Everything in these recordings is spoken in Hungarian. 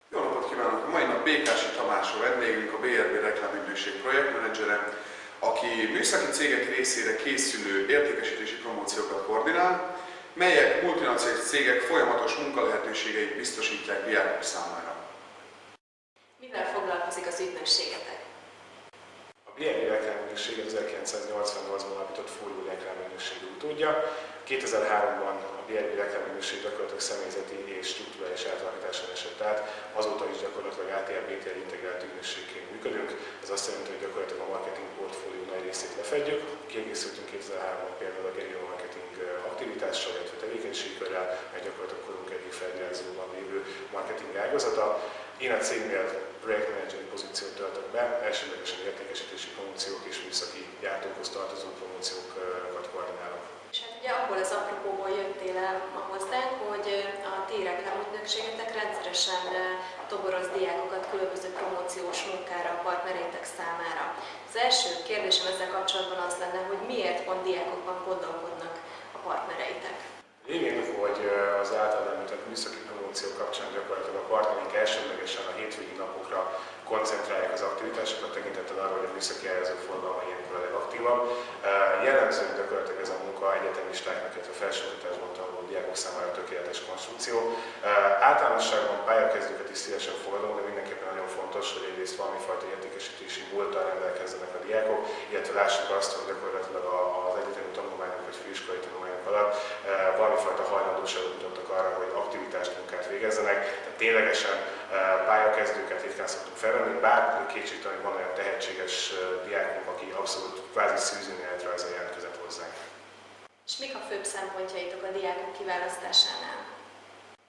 Jó napot kívánok! A mai nap Békási Tamás a vendégünk, a BRB Reklámügynökség projektmenedzsere, aki műszaki cégek részére készülő értékesítési promóciókat koordinál, melyek multinacionális cégek folyamatos munkalehetőségeit biztosítják diákok számára. Mivel foglalkozik az ügynökségetek? A BRB Reklámügynökség 1988-ban alapított folyó reklámügynökség utódja. 2003-ban a BRB Reklámügynökség gyakorlatilag személyzeti és struktúrális átalakításon esett át, azóta is gyakorlatilag ATL-BTL integrált ügynökségként működünk. Ez azt jelenti, hogy gyakorlatilag a marketing portfólió nagy részét lefedjük. Kiegészültünk 2003-ban például a gerio marketing aktivitással, illetve tevékenységkörrel, mely gyakorlatilag korunk egyik felvirágzóban lévő marketing ágazata. Én a cégnél projektmenedzseri pozíciót töltök be, elsődlegesen értékesítési promóciók és műszaki gyártókhoz tartozó promóciókat koordinálok. És hát ugye abból az apropóból jöttél el ma hozzánk, hogy a ti reklámügynökségetek rendszeresen toboroz diákokat különböző promóciós munkára a partnereitek számára. Az első kérdésem ezzel kapcsolatban az lenne, hogy miért pont diákokban gondolkodnak a partnereitek? Lényeg, hogy az általán említett műszaki promóció kapcsán gyakorlatilag a partnereink elsődlegesen a hétvégi napokra koncentrálják az aktivitásokat, tekintettel arra, hogy a műszaki ágazat forgalma ilyenkor a legaktívabb. Jellemzően gyakorlatilag ez a munka egyetemistáknak, illetve felsőoktatásban tanuló diákok számára tökéletes konstrukció. Általánosságban pályakezdőket is szívesen fogadunk, de mindenképpen nagyon fontos, hogy egyrészt valamifajta értékesítési múlttal rendelkezzenek a diákok, illetve lássuk azt, hogy gyakorlatilag az egyetemi tanulmányok vagy főiskolai tanulmányok alatt valamifajta hajlandóságot mutattak arra, hogy aktivitást, munkát végezzenek. Tehát ténylegesen pályakezdőket ritkán szoktuk felvenni, bár kétségtelen van olyan tehetséges diákunk, aki abszolút kvázi szűzőnéletrajzal jelentkezett hozzánk. És mik a főbb szempontjaitok a diákok kiválasztásánál?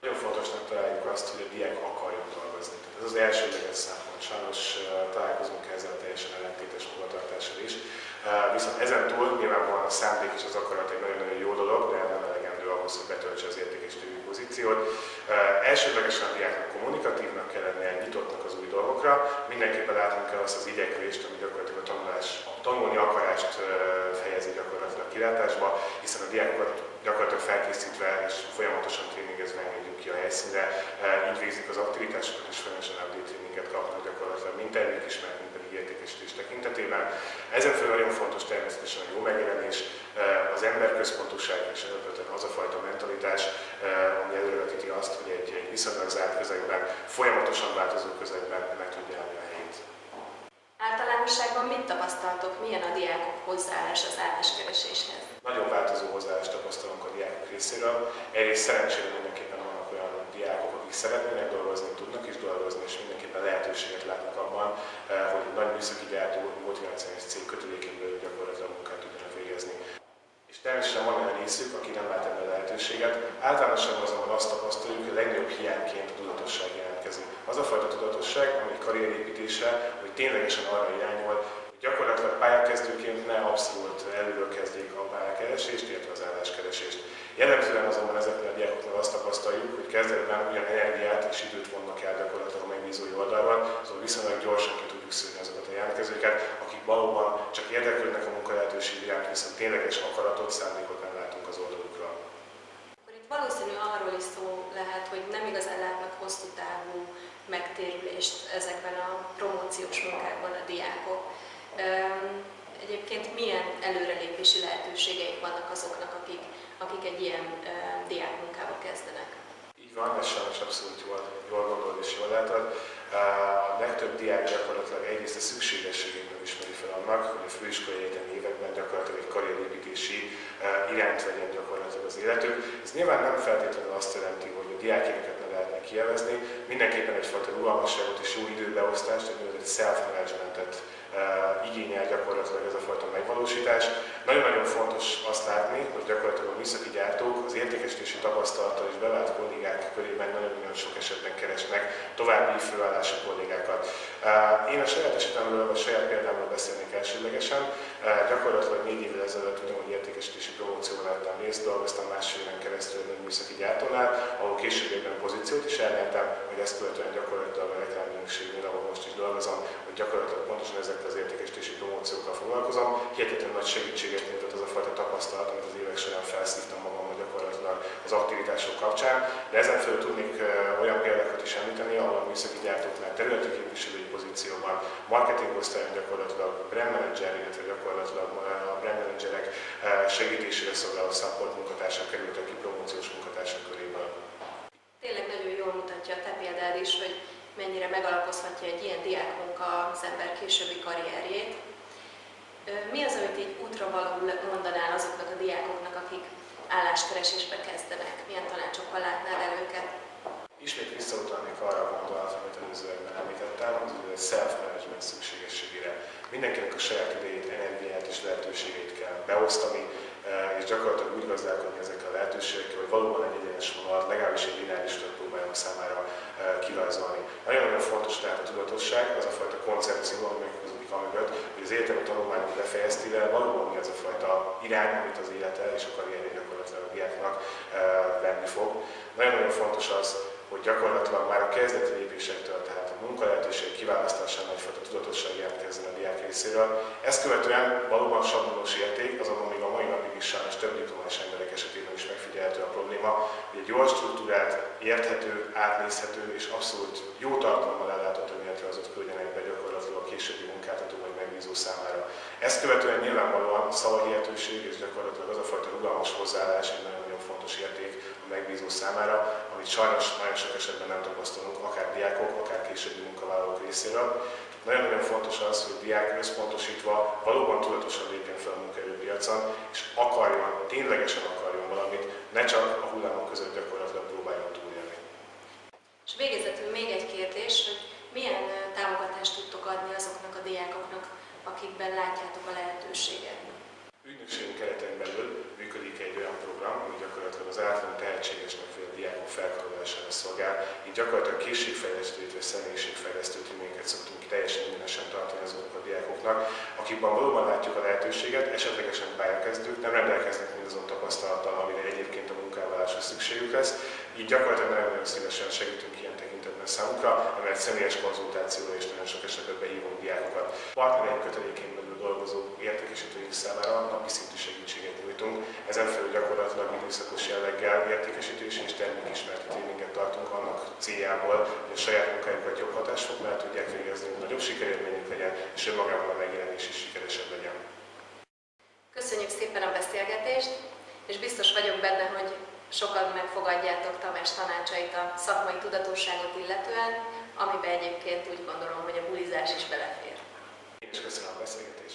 Nagyon fontosnak találjuk azt, hogy a diák akarjon dolgozni. Ez az elsődleges szempont. Sajnos találkozunk ezzel a teljesen ellentétes magatartással is. Viszont ezen túl nyilvánvalóan a szándék és az akarat egy nagyon-nagyon jó dolog, de nem elegendő ahhoz, hogy betöltse az értékesítői pozíciót. Elsődlegesen a diáknak kommunikatívnak kell lennie, nyitottnak az új dolgokra. Mindenképpen látnunk kell azt az igyekvést, ami gyakorlatilag a tanulni akarást fejezi gyakorlatilag kilátásba, hiszen a diákokat gyakorlatilag felkészítve és folyamatosan tréningezve engedjük ki a helyszínre, így végzik az aktivitásokat és folyamatosan update tréninget kapnak gyakorlatilag mind termékismeret, mind pedig értékesítés tekintetében. Ezen felül nagyon fontos természetesen a jó megjelenés, az emberközpontúság és alapvetően az a fajta mentalitás, ami előrevetíti azt, hogy egy viszonylag zárt közegben, folyamatosan változó közegben meg tudja állni a helyét. Általánosságban mit tapasztaltok, milyen a diákok hozzáállás az álláskereséshez? Nagyon változó hozzáállást tapasztalunk a diákok részéről. Egyrészt szerencsére mindenképpen vannak olyan diákok, akik szeretnének dolgozni, tudnak is dolgozni, és mindenképpen lehetőséget látnak abban, hogy egy nagy műszaki gyártó, multinacionális cég kötelékén belül gyakorlatilag munkát tudjanak végezni. És természetesen van olyan részük, aki nem lát ebben lehetőséget. Általánosságban azonban azt tapasztaljuk, hogy a legnagyobb hiányként a tudatosság jelentkezik. Az a fajta tudatosság, ami karrierépítése, hogy ténylegesen arra irányul, hogy gyakorlatilag pályakezdőként ne abszolút előről kezdjék a pályakeresést, illetve az álláskeresést. Jellemzően azonban ezeknél a diákoknál azt tapasztaljuk, hogy kezdetben ugyan energiát és időt vonnak el gyakorlatilag a megbízói oldalról, szóval viszonylag gyorsan ki tudjuk szűrni azokat a jelentkezőket, akik valóban csak érdeklődnek a munkalehetőség iránt, viszont tényleges akaratot, szándékot nem látunk az oldalukra. Akkor itt valószínű arról is szó lehet, hogy nem igazán látnak hosszú távú megtérülést ezekben a promóciós munkákban a diákok. Egyébként milyen előrelépési lehetőségeik vannak azoknak, akik egy ilyen diákmunkába kezdenek? Így van, ez sajnos abszolút jól gondolod és jól látod. A legtöbb diák gyakorlatilag egyrészt a szükségességéből ismeri fel annak, hogy a főiskolai egyetemi években gyakorlatilag egy karrierépítési irányt vegyen gyakorlatilag az életük. Ez nyilván nem feltétlenül azt jelenti, hogy a diákéneket ne lehetne kielvezni, mindenképpen egyfajta rugalmasságot és jó időbeosztást, egy self-managementet igényel gyakorlatilag ez a fajta megvalósítás. Nagyon-nagyon fontos azt látni, hogy gyakorlatilag a műszaki gyártók az értékesítési tapasztalattal és bevált kollégák körében nagyon-nagyon sok esetben keresnek további főállású kollégákat. Én a saját esetemről, a saját példámról beszélnék elsődlegesen. Gyakorlatilag 4 évvel ezelőtt ugyanúgy értékesítési promócióban vettem részt, dolgoztam másfél éven keresztül egy műszaki gyártónál, ahol későbbiekben a pozíciót is elnyertem, hogy ezt követően gyakorlatilag a reklámügynökségnél, ahol most is dolgozom, hogy gyakorlatilag pontosan ezekkel az értékesítési promóciókkal foglalkozom. Hihetetlen nagy segítséget nyújtott az a fajta tapasztalat, amit az évek során felszívtam magammal gyakorlatilag, az aktivitások kapcsán, de ezen felül tudnék olyan példákat is említeni, ahol a műszaki gyártóknál területi képviselői pozícióban, marketingosztályon gyakorlatilag brand manager, illetve gyakorlatilag a brand managerek segítésére szolgáló support munkatársak kerültek ki promóciós munkatársak köréből. Tényleg nagyon jól mutatja a te példád is, hogy mennyire megalapozhatja egy ilyen diákmunka az ember későbbi karrierjét. Mi az, amit így útravalóul mondanál azoknak a diákoknak, akik álláskeresésbe kezdenek? Milyen tanácsokkal látnád el őket? Ismét visszautalnék arra a gondolatra, amit előzőekben említettem, az self-management szükségességére. Mindenkinek a saját idejét, energiát és lehetőségeit kell beosztani, és gyakorlatilag úgy gazdálkodni ezekkel a lehetőségekkel, hogy valóban egy egyenes vonalat, legalábbis egy lineáris utat próbáljunk számára kirajzolni. Nagyon-nagyon fontos tehát a tudatosság, az a fajta koncepció, ami meghúzódik amögött, hogy az egyetemi tanulmányok befejeztével valóban mi az a fajta irány, amit az élete és a karrierje gyakorlatilag a diáknak venni fog. Nagyon-nagyon fontos az, hogy gyakorlatilag már a kezdeti lépésektől, tehát a munkalehetőség kiválasztásán egyfajta tudatosság jelentkezzen a diák részéről. Ezt követően valóban sablonos érték, azonban még a mai napig is sajnos több diplomás emberek esetében is megfigyelhető a probléma, hogy egy jól struktúrált, érthető, átnézhető és abszolút jó tartalommal ellátott önéletrajzot küldjenek be gyakorlatilag a későbbi munkáltató vagy megbízó számára. Ezt követően nyilvánvalóan szavahihetőség és gyakorlatilag az a fajta rugalmas hozzáállás egy nagyon fontos érték a megbízó számára, amit sajnos nagyon sok esetben nem tapasztalunk, akár diákok, akár későbbi munkavállalók részéről. Nagyon-nagyon fontos az, hogy a diák összpontosítva valóban tudatosan lépjen fel a munkaerőpiacon, és akarjon, ténylegesen akarjon valamit, ne csak a hullámok között gyakorlatilag próbáljon túlélni. És végezetül még egy kérdés, hogy milyen támogatást tudtok adni azoknak a diákoknak, akikben látjátok a lehetőséget? Ügynökségünk keretein belül működik egy olyan program, ami gyakorlatilag az általán tehetségesnek vagy a diákok felkarolására szolgál. Így gyakorlatilag készségfejlesztő, illetve személyiségfejlesztő tréningeket szoktunk teljesen ingyenesen tartani azoknak a diákoknak, akikben valóban látjuk a lehetőséget, esetlegesen pályakezdők, nem rendelkeznek mindazon tapasztalattal, amire egyébként a munkavállalásra szükségük lesz. Így gyakorlatilag nagyon szívesen segítünk ilyen tekintetben számukra, amelyet személyes konzultációra és nagyon sok esetben behívunk diákokat. Partnerei kötelékén belül dolgozó értékesítőink számára napi szintű segítséget nyújtunk. Ezen felül gyakorlatilag időszakos jelleggel értékesítési és termékismereti tréninget tartunk annak céljából, hogy a saját munkájukat jobb hatásfoknál tudják végezni, nagyobb sikerélményük legyen, és önmagában a megjelenés is sikeresebb legyen. Köszönjük szépen a beszélgetést, és biztos vagyok benne, hogy sokan megfogadjátok Tamás tanácsait a szakmai tudatosságot illetően, amiben egyébként úgy gondolom, hogy a bulizás is belefér. Én is köszönöm a beszélgetést.